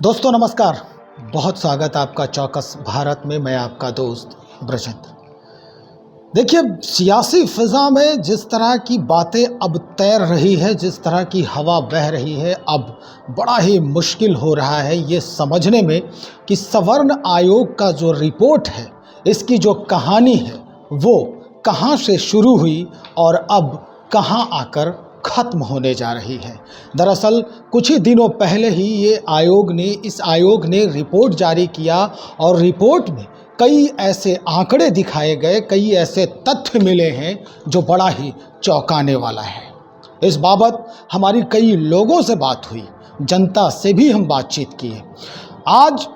दोस्तों नमस्कार, बहुत स्वागत आपका चौकस भारत में। मैं आपका दोस्त ब्रजेंद्र। देखिए, सियासी फिज़ा में जिस तरह की बातें अब तैर रही है, जिस तरह की हवा बह रही है, अब बड़ा ही मुश्किल हो रहा है ये समझने में कि सवर्ण आयोग का जो रिपोर्ट है, इसकी जो कहानी है वो कहाँ से शुरू हुई और अब कहाँ आकर ख़त्म होने जा रही है। दरअसल कुछ ही दिनों पहले ही इस आयोग ने रिपोर्ट जारी किया और रिपोर्ट में कई ऐसे आंकड़े दिखाए गए, कई ऐसे तथ्य मिले हैं जो बड़ा ही चौंकाने वाला है। इस बाबत हमारी कई लोगों से बात हुई, जनता से भी हम बातचीत किए। आज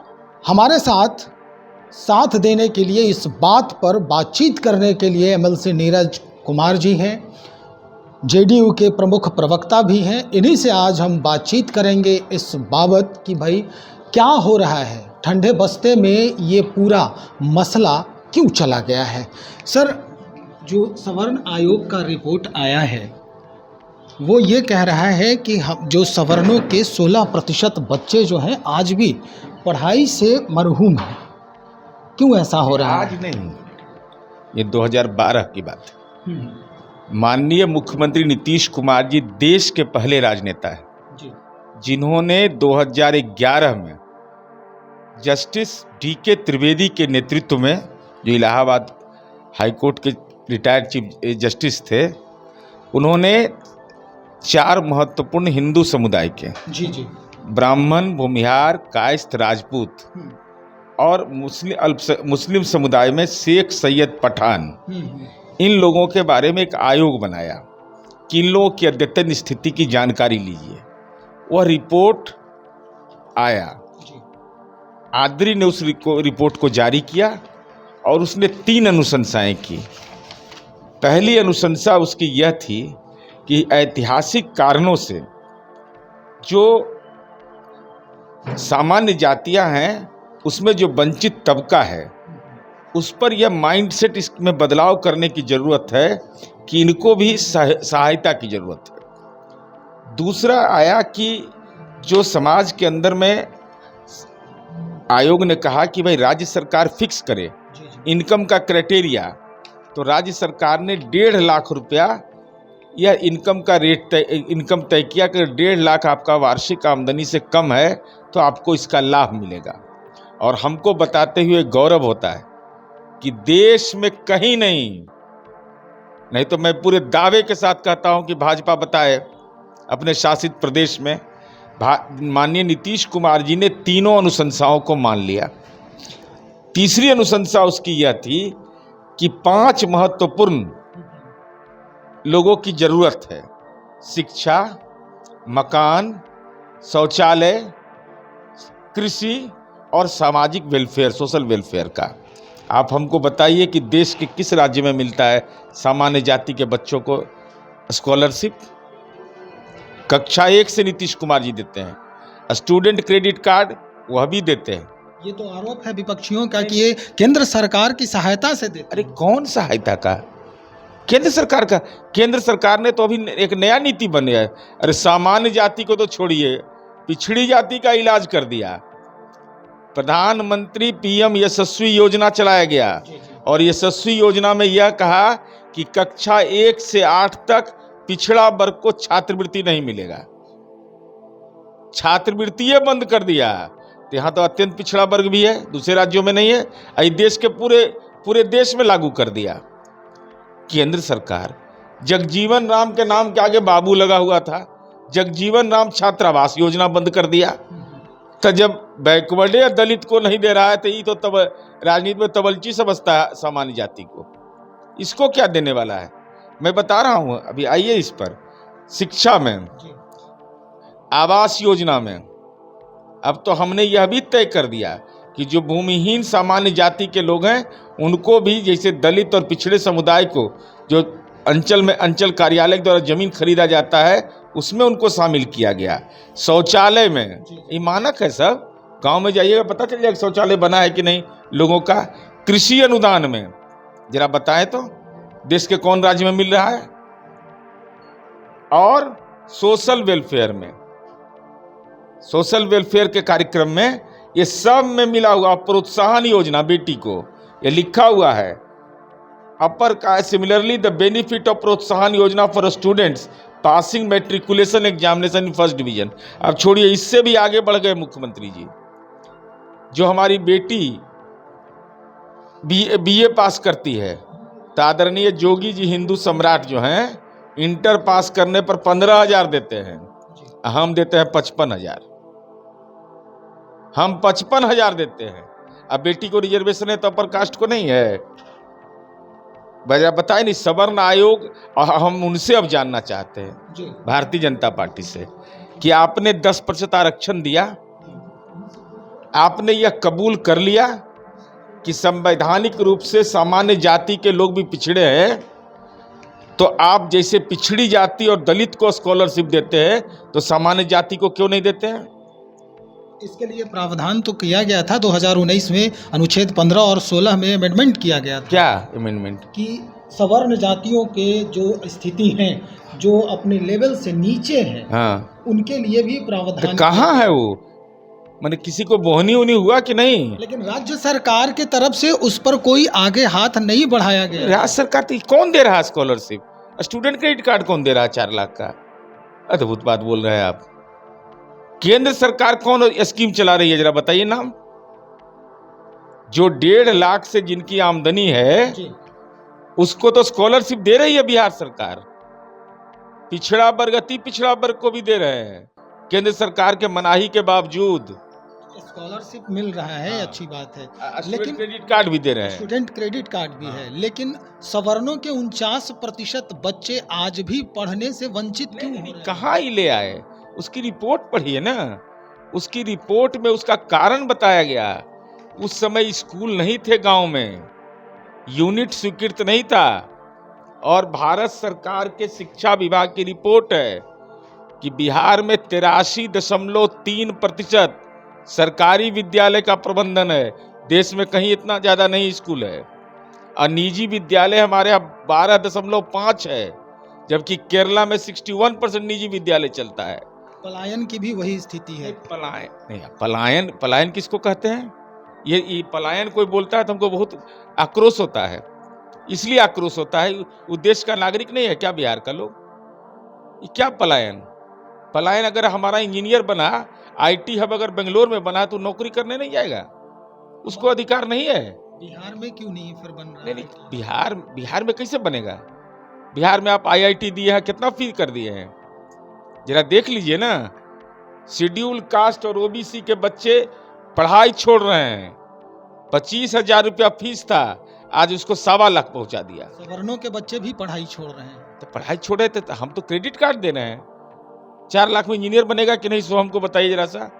हमारे साथ देने के लिए, इस बात पर बातचीत करने के लिए एमएलसी नीरज कुमार जी हैं, जेडीयू के प्रमुख प्रवक्ता भी हैं। इन्हीं से आज हम बातचीत करेंगे इस बाबत कि भाई क्या हो रहा है, ठंडे बस्ते में ये पूरा मसला क्यों चला गया है। सर, जो सवर्ण आयोग का रिपोर्ट आया है वो ये कह रहा है कि हम जो सवर्णों के 16% बच्चे जो हैं आज भी पढ़ाई से महरूम हैं। क्यों ऐसा हो रहा है? आज नहीं, ये 2012 की बात है। माननीय मुख्यमंत्री नीतीश कुमार जी देश के पहले राजनेता हैं जिन्होंने 2011 में जस्टिस डीके त्रिवेदी के नेतृत्व में, जो इलाहाबाद हाईकोर्ट के रिटायर्ड चीफ जस्टिस थे, उन्होंने 4 महत्वपूर्ण हिंदू समुदाय के ब्राह्मण, भूमिहार, कायस्थ, राजपूत और मुस्लिम समुदाय में शेख, सैयद, पठान, इन लोगों के बारे में एक आयोग बनाया कि इन लोगों की अद्यतन स्थिति की जानकारी लीजिए। वह रिपोर्ट आया, आद्री ने उस रिपोर्ट को जारी किया और उसने 3 अनुशंसाएं की। पहली अनुशंसा उसकी यह थी कि ऐतिहासिक कारणों से जो सामान्य जातियां हैं उसमें जो वंचित तबका है उस पर यह माइंडसेट इसमें बदलाव करने की ज़रूरत है कि इनको भी सहायता की ज़रूरत है। दूसरा आया कि जो समाज के अंदर में आयोग ने कहा कि भाई राज्य सरकार फिक्स करे इनकम का क्राइटेरिया, तो राज्य सरकार ने 1.5 लाख रुपया यह इनकम का इनकम तय किया कि 1.5 लाख आपका वार्षिक आमदनी से कम है तो आपको इसका लाभ मिलेगा। और हमको बताते हुए गौरव होता है कि देश में कहीं नहीं तो मैं पूरे दावे के साथ कहता हूं कि भाजपा बताए अपने शासित प्रदेश में माननीय नीतीश कुमार जी ने तीनों अनुशंसाओं को मान लिया। तीसरी अनुशंसा उसकी यह थी कि 5 महत्वपूर्ण लोगों की जरूरत है: शिक्षा, मकान, शौचालय, कृषि और सामाजिक वेलफेयर, सोशल वेलफेयर का। आप हमको बताइए कि देश के किस राज्य में मिलता है सामान्य जाति के बच्चों को स्कॉलरशिप? कक्षा 1 से नीतीश कुमार जी देते हैं। स्टूडेंट क्रेडिट कार्ड वह भी देते हैं। ये तो आरोप है विपक्षियों का कि ये केंद्र सरकार की सहायता से देते। अरे कौन सहायता का? केंद्र सरकार का। केंद्र सरकार ने तो अभी एक नया नीति बनाया है। अरे सामान्य जाति को तो छोड़िए, पिछड़ी जाति का इलाज कर दिया। प्रधानमंत्री पीएम यशस्वी योजना चलाया गया और यशस्वी योजना में यह कहा कि कक्षा 1 से 8 तक पिछड़ा वर्ग को छात्रवृत्ति नहीं मिलेगा। छात्रवृत्ति बंद कर दिया। तो यहाँ तो अत्यंत पिछड़ा वर्ग भी है, दूसरे राज्यों में नहीं है, इस देश के पूरे देश में लागू कर दिया। केंद्र सरकार जगजीवन राम के नाम के आगे बाबू लगा हुआ था, जगजीवन राम छात्रावास योजना बंद कर दिया। तो जब बैकवर्ड या दलित को नहीं दे रहा है तो ये तो तब राजनीति में तबलची समझता है सामान्य जाति को। इसको क्या देने वाला है मैं बता रहा हूं। अभी आइए इस पर। शिक्षा में, आवास योजना में अब तो हमने यह भी तय कर दिया कि जो भूमिहीन सामान्य जाति के लोग हैं उनको भी, जैसे दलित और पिछड़े समुदाय को जो अंचल कार्यालय द्वारा जमीन खरीदा जाता है उसमें उनको शामिल किया गया। शौचालय में ये मानक है, सब गांव में जाइएगा पता चल जाएगा शौचालय बना है कि नहीं लोगों का। कृषि अनुदान में जरा बताएं तो देश के कौन राज्य में मिल रहा है? और सोशल वेलफेयर में सोशल वेलफेयर के कार्यक्रम में, ये सब में मिला हुआ प्रोत्साहन योजना बेटी को, ये लिखा हुआ है upper caste. Similarly the benefit of प्रोत्साहन योजना for students passing matriculation examination in first division. अब छोड़िए, इससे भी आगे बढ़ गए मुख्यमंत्री जी। जो हमारी बेटी बीए पास करती है, तो आदरणीय जोगी जी हिंदू सम्राट जो हैं, इंटर पास करने पर 15,000 देते हैं, हम देते हैं 55,000। हम 55,000 देते हैं। अब बेटी को रिजर्वेशन है तो अपर कास्ट को नहीं है। वजह बताए नहीं, सवर्ण आयोग, और हम उनसे अब जानना चाहते हैं भारतीय जनता पार्टी से कि आपने 10% आरक्षण दिया, आपने यह कबूल कर लिया कि संवैधानिक रूप से सामान्य जाति के लोग भी पिछड़े हैं, तो आप जैसे पिछड़ी जाति और दलित को स्कॉलरशिप देते हैं तो सामान्य जाति को क्यों नहीं देते हैं? इसके लिए प्रावधान तो किया गया था 2019 में, अनुच्छेद 15 और 16 में अमेंडमेंट किया गया था। क्या अमेंडमेंट? कि सवर्ण जातियों के जो स्थिति हैं, जो अपने लेवल से नीचे हैं, हाँ, उनके लिए भी तो प्रावधान। कहाँ है वो? मैंने किसी को बोहनी उनी हुआ कि नहीं? लेकिन राज्य सरकार के तरफ से उस पर कोई आगे हाथ नहीं बढ़ाया गया। राज्य सरकार तो कौन दे रहा है स्कॉलरशिप? स्टूडेंट क्रेडिट कार्ड कौन दे रहा है 4 लाख का? अद्भुत बात बोल रहे हैं आप। केंद्र सरकार कौन स्कीम चला रही है, जरा बताइए नाम। जो 1.5 लाख से जिनकी आमदनी है जी। उसको तो स्कॉलरशिप दे रही है बिहार सरकार। पिछड़ा वर्ग, अति पिछड़ा वर्ग को भी दे रहे हैं केंद्र सरकार के मनाही के बावजूद। स्कॉलरशिप मिल रहा है, अच्छी बात है, लेकिन क्रेडिट कार्ड भी दे रहे हैं। स्टूडेंट क्रेडिट कार्ड भी है, लेकिन सवर्णों के 49% बच्चे आज भी पढ़ने से वंचित क्यों हो रहे हैं? कहाँ ही ले आए? उसकी रिपोर्ट पढ़िए ना। उसकी रिपोर्ट में उसका कारण बताया गया। उस समय स्कूल नहीं थे गांव में, यूनिट स्वीकृत नहीं था, और भारत सरकार के शिक्षा विभाग की रिपोर्ट है कि बिहार में 83.3% सरकारी विद्यालय का प्रबंधन है। देश में कहीं इतना ज्यादा नहीं स्कूल है। और निजी विद्यालय हमारे यहाँ 12.5 है, जबकि केरला में 61% निजी विद्यालय चलता है। पलायन की भी वही स्थिति है। पलायन नहीं, पलायन किसको कहते हैं? ये पलायन कोई बोलता है तो हमको बहुत आक्रोश होता है। इसलिए आक्रोश होता है, वो देश का नागरिक नहीं है क्या बिहार का लोग? ये क्या पलायन? पलायन अगर हमारा इंजीनियर बना, आईटी हब अगर बेंगलोर में बना, तो नौकरी करने नहीं जाएगा? उसको अधिकार नहीं है? बिहार में क्यों नहीं फिर बन रहा? नहीं, बिहार में कैसे बनेगा? बिहार में आप आईआईटी दिए हैं, कितना फी कर दिए हैं, जरा देख लीजिए ना। शेड्यूल कास्ट और ओबीसी के बच्चे पढ़ाई छोड़ रहे हैं। 25,000 रुपया फीस था, आज उसको 1.25 लाख पहुंचा दिया। सवर्णों के बच्चे भी पढ़ाई छोड़ रहे हैं। तो पढ़ाई छोड़े तो हम तो क्रेडिट कार्ड दे रहे हैं। 4 लाख में इंजीनियर बनेगा कि नहीं, सो हमको बताइए जरा सा।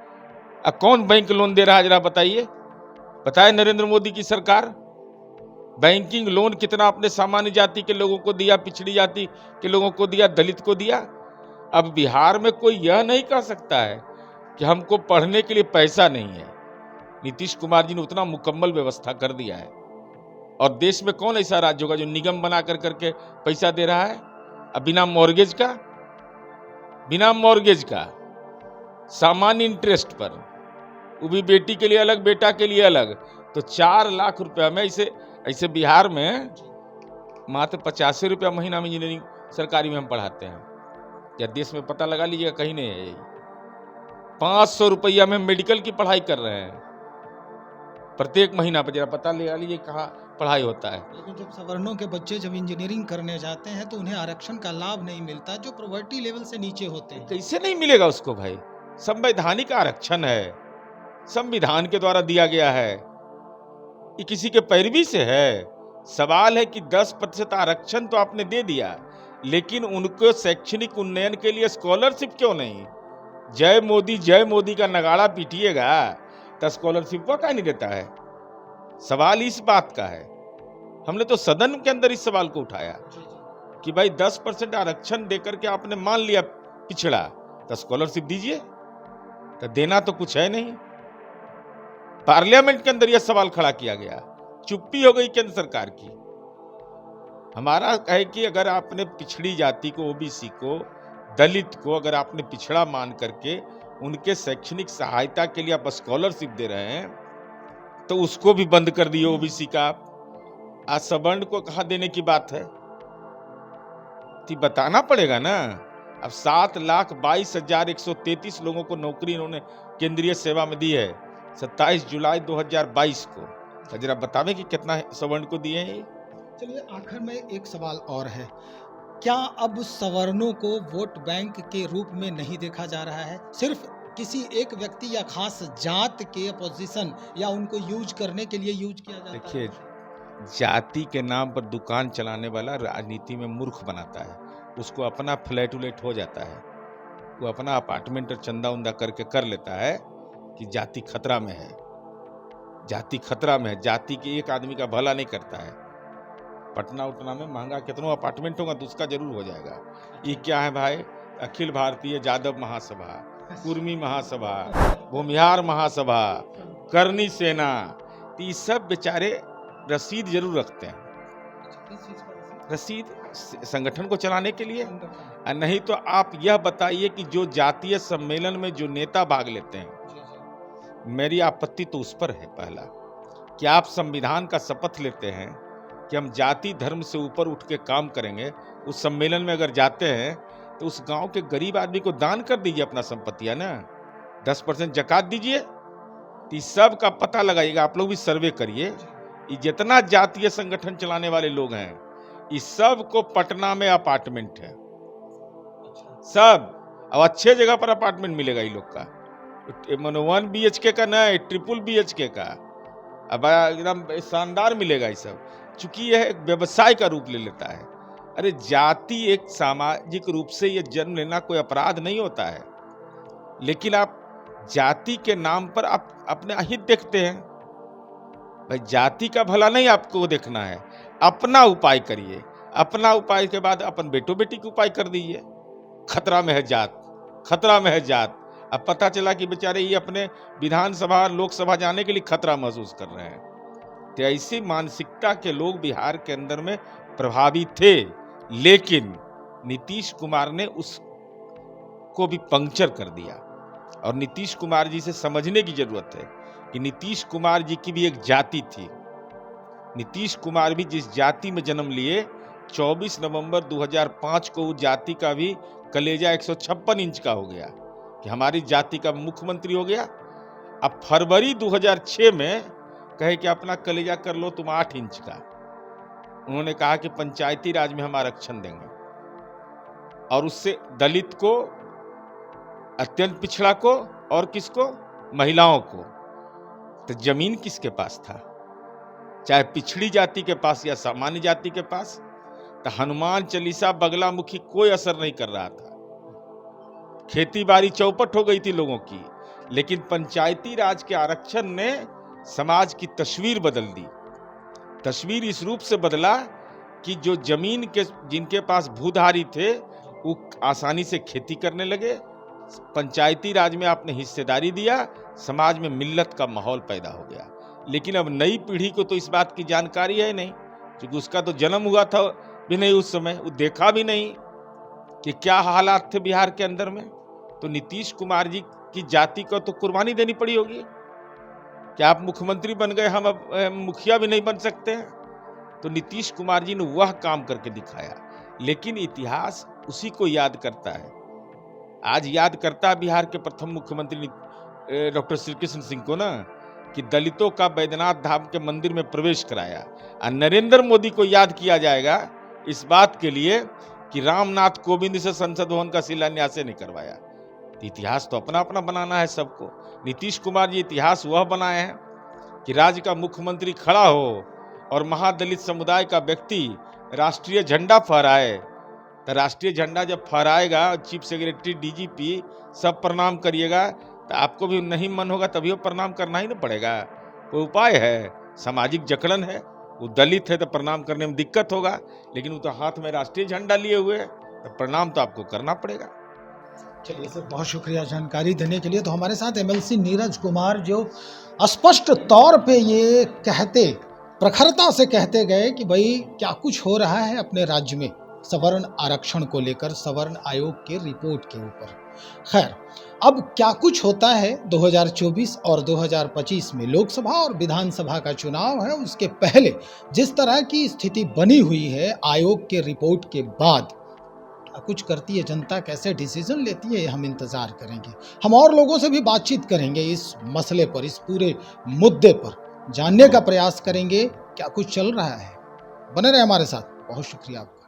कौन बैंक लोन दे रहा है, जरा बताइए। बताए नरेंद्र मोदी की सरकार बैंकिंग लोन कितना अपने सामान्य जाति के लोगों को दिया, पिछड़ी जाति के लोगों को दिया, दलित को दिया। अब बिहार में कोई यह नहीं कह सकता है कि हमको पढ़ने के लिए पैसा नहीं है। नीतीश कुमार जी ने उतना मुकम्मल व्यवस्था कर दिया है। और देश में कौन ऐसा राज्य होगा जो निगम बना कर करके पैसा दे रहा है? अब बिना मॉर्गेज का सामान्य इंटरेस्ट पर, वो भी बेटी के लिए अलग, बेटा के लिए अलग। तो 4 लाख रुपया में ऐसे बिहार में मात्र 85 रुपया महीना में इंजीनियरिंग सरकारी में हम पढ़ाते हैं। या देश में पता लगा लीजिएगा, कहीं नहीं है। 500 रुपया में मेडिकल की पढ़ाई कर रहे हैं प्रत्येक महीना पर। जरा पता लगा लीजिए कहाँ पढ़ाई होता है। लेकिन जब सवर्णों के बच्चे जब इंजीनियरिंग करने जाते हैं तो उन्हें आरक्षण का लाभ नहीं मिलता, जो प्रॉपर्टी लेवल से नीचे होते हैं। कैसे नहीं मिलेगा उसको भाई? संवैधानिक आरक्षण है, संविधान के द्वारा दिया गया है। ये किसी के पैरवी से है? सवाल है कि 10% आरक्षण तो आपने दे दिया, लेकिन उनको शैक्षणिक उन्नयन के लिए स्कॉलरशिप क्यों नहीं? जय मोदी का नगाड़ा पीटिएगा तो स्कॉलरशिप का नहीं देता है। सवाल इस बात का है। हमने तो सदन के अंदर इस सवाल को उठाया कि भाई 10% आरक्षण देकर के आपने मान लिया पिछड़ा, तो स्कॉलरशिप दीजिए। तो देना तो कुछ है नहीं। पार्लियामेंट के अंदर यह सवाल खड़ा किया गया, चुप्पी हो गई केंद्र सरकार की। हमारा है कि अगर आपने पिछड़ी जाति को, ओबीसी को, दलित को अगर आपने पिछड़ा मान करके उनके शैक्षणिक सहायता के लिए आप स्कॉलरशिप दे रहे हैं, तो उसको भी बंद कर दिए ओबीसी का आप। आज सवर्ण को कहाँ देने की बात है? तो बताना पड़ेगा ना। अब 7,22,133 लोगों को नौकरी इन्होंने केंद्रीय सेवा में दी है 27 जुलाई 2022 को। तो जरा बतावे कि कितना सवर्ण को दिए हैं। चलिए, आखिर में एक सवाल और है, क्या अब सवर्णों को वोट बैंक के रूप में नहीं देखा जा रहा है? सिर्फ किसी एक व्यक्ति या खास जात के अपोजिशन या उनको यूज करने के लिए यूज किया जाता है? देखिए, जाति के नाम पर दुकान चलाने वाला राजनीति में मूर्ख बनाता है। उसको अपना फ्लैट उलेट हो जाता है, वो अपना अपार्टमेंट और चंदा उंदा करके कर लेता है कि जाति खतरा में है, जाति खतरा में है। जाति के एक आदमी का भला नहीं करता है। पटना उटना में महंगा कितना अपार्टमेंट होगा तो उसका जरूर हो जाएगा। ये क्या है भाई? अखिल भारतीय जादव महासभा, कुर्मी महासभा, भूमिहार महासभा, करनी सेना, ये सब बेचारे रसीद जरूर रखते हैं। रसीद संगठन को चलाने के लिए। और नहीं तो आप यह बताइए कि जो जातीय सम्मेलन में जो नेता भाग लेते हैं, मेरी आपत्ति तो उस पर है। पहला कि आप संविधान का शपथ लेते हैं कि हम जाति धर्म से ऊपर उठ के काम करेंगे। उस सम्मेलन में अगर जाते हैं तो उस गांव के गरीब आदमी को दान कर दीजिए अपना संपत्ति, है ना, 10% जकात दीजिए। तो सब का पता लगाइएगा, आप लोग भी सर्वे करिए। ये जितना जातीय संगठन चलाने वाले लोग हैं, इस सब को पटना में अपार्टमेंट है, सब। अब अच्छे जगह पर अपार्टमेंट मिलेगा ये लोग का, 1 BHK का ना, 3 BHK का। अब एकदम शानदार मिलेगा ये सब, चूंकि यह एक व्यवसाय का रूप ले लेता है। अरे जाति एक सामाजिक रूप से यह जन्म लेना कोई अपराध नहीं होता है, लेकिन आप जाति के नाम पर आप अपने अहित देखते हैं। भाई जाति का भला नहीं आपको देखना है, अपना उपाय करिए। अपना उपाय के बाद अपन बेटो बेटी का उपाय कर दीजिए। खतरा में है जात, खतरा में है जात। अब पता चला कि बेचारे ये अपने विधानसभा लोकसभा जाने के लिए खतरा महसूस कर रहे हैं। तो ऐसी मानसिकता के लोग बिहार के अंदर में प्रभावी थे, लेकिन नीतीश कुमार ने उसको भी पंक्चर कर दिया। और नीतीश कुमार जी से समझने की जरूरत है कि नीतीश कुमार जी की भी एक जाति थी। नीतीश कुमार भी जिस जाति में जन्म लिए, 24 नवंबर 2005 को उस जाति का भी कलेजा 156 इंच का हो गया कि हमारी जाति का मुख्यमंत्री हो गया। अब फरवरी 2006 में कहे कि अपना कलेजा कर लो तुम 8 इंच का। उन्होंने कहा कि पंचायती राज में हम आरक्षण देंगे, और उससे दलित को, अत्यंत पिछड़ा को, और किसको? महिलाओं को। तो जमीन किसके पास था? चाहे पिछड़ी जाति के पास या सामान्य जाति के पास। तो हनुमान चालीसा बगलामुखी कोई असर नहीं कर रहा था। खेती बाड़ी चौपट हो गई थी लोगों की, लेकिन पंचायती राज के आरक्षण ने समाज की तस्वीर बदल दी। तस्वीर इस रूप से बदला कि जो जमीन के जिनके पास भूधारी थे वो आसानी से खेती करने लगे। पंचायती राज में आपने हिस्सेदारी दिया, समाज में मिल्लत का माहौल पैदा हो गया। लेकिन अब नई पीढ़ी को तो इस बात की जानकारी है नहीं, क्योंकि उसका तो जन्म हुआ था भी नहीं उस समय, वो देखा भी नहीं कि क्या हालात थे बिहार के अंदर में। तो नीतीश कुमार जी की जाति को तो कुर्बानी देनी पड़ी होगी। क्या आप मुख्यमंत्री बन गए, हम अब मुखिया भी नहीं बन सकते हैं? तो नीतीश कुमार जी ने वह काम करके दिखाया, लेकिन इतिहास उसी को याद करता है। आज याद करता है बिहार के प्रथम मुख्यमंत्री डॉक्टर श्री कृष्ण सिंह को ना, कि दलितों का बैद्यनाथ धाम के मंदिर में प्रवेश कराया। और नरेंद्र मोदी को याद किया जाएगा इस बात के लिए कि रामनाथ कोविंद से संसद भवन का शिलान्यास नहीं करवाया। इतिहास तो अपना अपना बनाना है सबको। नीतीश कुमार जी इतिहास वह बनाए हैं कि राज्य का मुख्यमंत्री खड़ा हो और महादलित समुदाय का व्यक्ति राष्ट्रीय झंडा फहराए। तो राष्ट्रीय झंडा जब फहराएगा, चीफ सेक्रेटरी, डीजीपी सब प्रणाम करिएगा, तो आपको भी नहीं मन होगा, तभी वो प्रणाम करना ही ना पड़ेगा। कोई उपाय है? सामाजिक जकड़न है। वो दलित है तो प्रणाम करने में दिक्कत होगा, लेकिन वो तो हाथ में राष्ट्रीय झंडा लिए हुए है, तो प्रणाम तो आपको करना पड़ेगा। चलिए सर, बहुत शुक्रिया जानकारी देने के लिए। तो हमारे साथ MLC नीरज कुमार जो स्पष्ट तौर पे ये कहते, प्रखरता से कहते गए कि भाई क्या कुछ हो रहा है अपने राज्य में सवर्ण आरक्षण को लेकर, सवर्ण आयोग के रिपोर्ट के ऊपर। खैर, अब क्या कुछ होता है 2024 और 2025 में लोकसभा और विधानसभा का चुनाव है, उसके पहले जिस तरह की स्थिति बनी हुई है आयोग के रिपोर्ट के बाद, क्या कुछ करती है जनता, कैसे डिसीजन लेती है, हम इंतजार करेंगे। हम और लोगों से भी बातचीत करेंगे इस मसले पर, इस पूरे मुद्दे पर जानने का प्रयास करेंगे क्या कुछ चल रहा है। बने रहे हमारे साथ। बहुत शुक्रिया आपका।